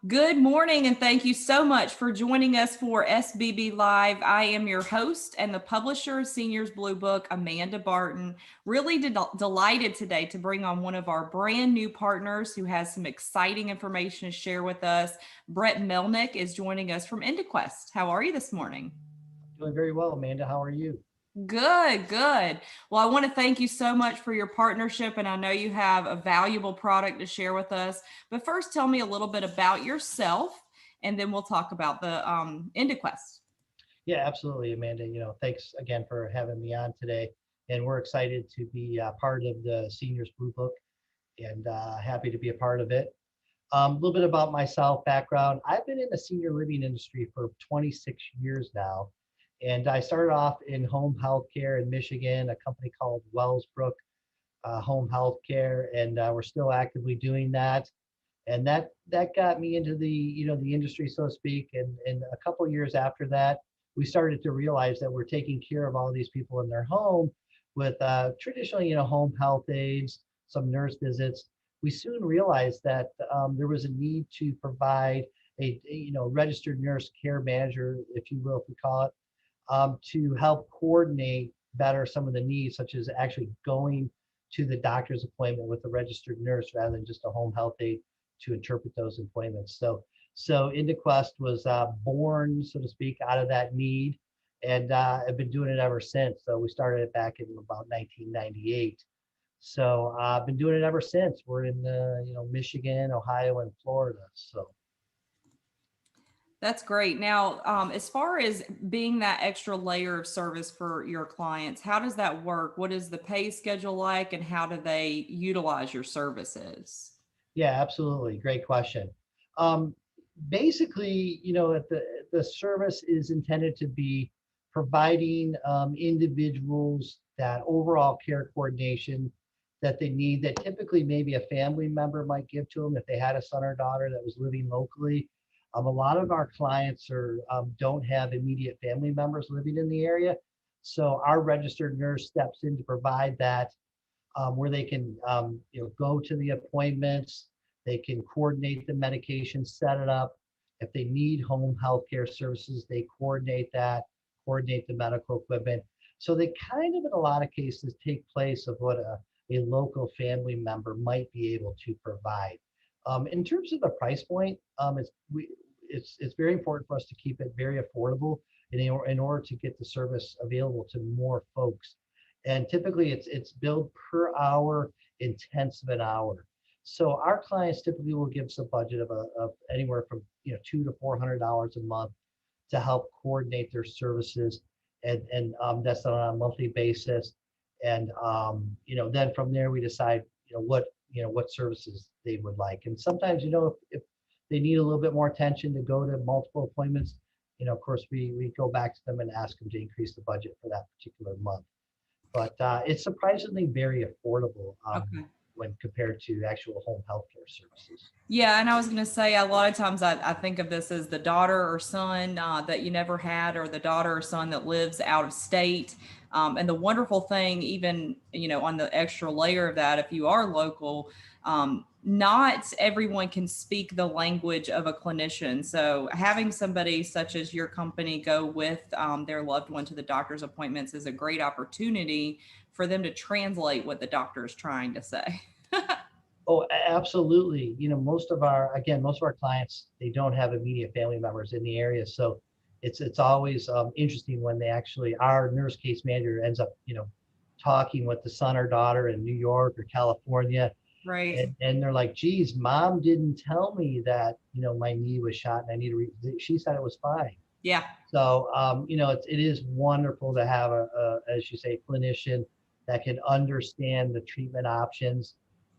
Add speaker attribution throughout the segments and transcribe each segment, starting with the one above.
Speaker 1: Good morning, and thank you so much for joining us for SBB Live. I am your host and the publisher of Seniors Blue Book, Amanda Barton. Really delighted today to bring on one of our brand new partners who has some exciting information to share with us. Brett Melnick is joining us from Indequest. How are you this morning?
Speaker 2: Doing very well, Amanda. How are you?
Speaker 1: Good, good. Well, I want to thank you so much for your partnership, and I know you have a valuable product to share with us. But first, tell me a little bit about yourself, and then we'll talk about the Indequest.
Speaker 2: Yeah, absolutely, Amanda. Thanks again for having me on today. And we're excited to be part of the Seniors Blue Book and happy to be a part of it. A little bit about myself, background. I've been in the senior living industry for 26 years now. And I started off in home health care in Michigan, a company called Wellsbrook Home Health Care, and we're still actively doing that. And that got me into the industry, so to speak. And a couple of years after that, we started to realize that we're taking care of all these people in their home with traditionally, home health aides, some nurse visits. We soon realized that there was a need to provide a registered nurse care manager, if you will, if we call it, to help coordinate better some of the needs, such as actually going to the doctor's appointment with a registered nurse rather than just a home health aide to interpret those appointments. So Indequest was born, so to speak, out of that need, and I've been doing it ever since. So we started it back in about 1998. So I've been doing it ever since. We're in Michigan, Ohio, and Florida. So
Speaker 1: That's great. Now, as far as being that extra layer of service for your clients, how does that work? What is the pay schedule like, and how do they utilize your services?
Speaker 2: yeah, absolutely, great question. Um, Basically, the service is intended to be providing individuals that overall care coordination that they need, that typically maybe a family member might give to them if they had a son or daughter that was living locally. A lot of our clients don't have immediate family members living in the area, so our registered nurse steps in to provide that, where they can go to the appointments, they can coordinate the medication, set it up. If they need home health care services, they coordinate that, coordinate the medical equipment. So they kind of, in a lot of cases, take place of what a local family member might be able to provide. In terms of the price point, it's very important for us to keep it very affordable in order to get the service available to more folks. And typically it's billed per hour in tenths of an hour. So our clients typically will give us a budget of anywhere from $200 to $400 a month to help coordinate their services, and that's done on a monthly basis. And then from there we decide what services they would like. And sometimes if they need a little bit more attention to go to multiple appointments, of course we go back to them and ask them to increase the budget for that particular month. But it's surprisingly very affordable
Speaker 1: Okay.
Speaker 2: when compared to actual home health care services.
Speaker 1: Yeah, and I was going to say a lot of times I think of this as the daughter or son that you never had, or the daughter or son that lives out of state. And the wonderful thing, even on the extra layer of that, if you are local, not everyone can speak the language of a clinician. So having somebody such as your company go with their loved one to the doctor's appointments is a great opportunity for them to translate what the doctor is trying to say.
Speaker 2: Oh, absolutely. Most of our clients, they don't have immediate family members in the area. So it's always interesting when our nurse case manager ends up, talking with the son or daughter in New York or California.
Speaker 1: Right.
Speaker 2: And they're like, geez, mom didn't tell me that, my knee was shot and I need to, she said it was fine.
Speaker 1: Yeah.
Speaker 2: So, it is wonderful to have as you say, clinician that can understand the treatment options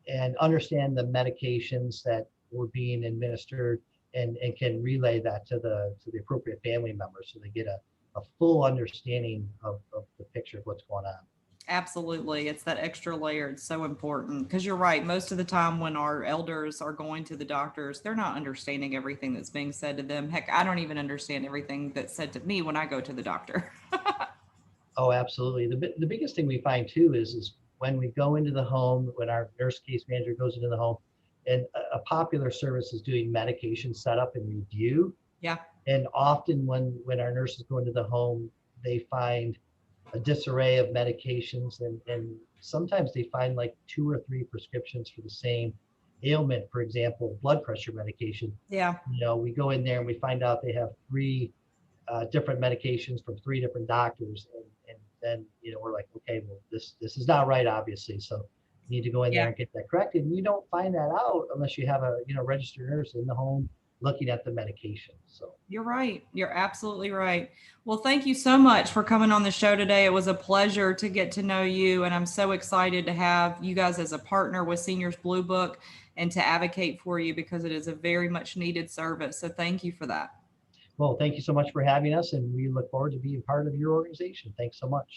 Speaker 2: and understand the medications that were being administered, and can relay that to the appropriate family members so they get a full understanding of the picture of what's going on.
Speaker 1: Absolutely. It's that extra layer. It's so important because you're right. Most of the time when our elders are going to the doctors, they're not understanding everything that's being said to them. Heck, I don't even understand everything that's said to me when I go to the doctor.
Speaker 2: Oh, absolutely. The biggest thing we find too is when we go into the home, when our nurse case manager goes into the home, And a popular service is doing medication setup and review.
Speaker 1: Yeah.
Speaker 2: And often when our nurses go into the home, they find a disarray of medications, and sometimes they find like 2 or 3 prescriptions for the same ailment. For example, blood pressure medication.
Speaker 1: Yeah.
Speaker 2: We go in there and we find out they have 3 different medications from 3 different doctors, and then we're like, okay, well, this is not right, obviously. So you need to go in there
Speaker 1: Yeah.
Speaker 2: and get that corrected. And you don't find that out unless you have a registered nurse in the home looking at the medication. So
Speaker 1: You're right. You're absolutely right. Well, thank you so much for coming on the show today. It was a pleasure to get to know you. And I'm so excited to have you guys as a partner with Seniors Blue Book and to advocate for you because it is a very much needed service. So thank you for that.
Speaker 2: well, thank you so much for having us, and we look forward to being part of your organization. Thanks so much.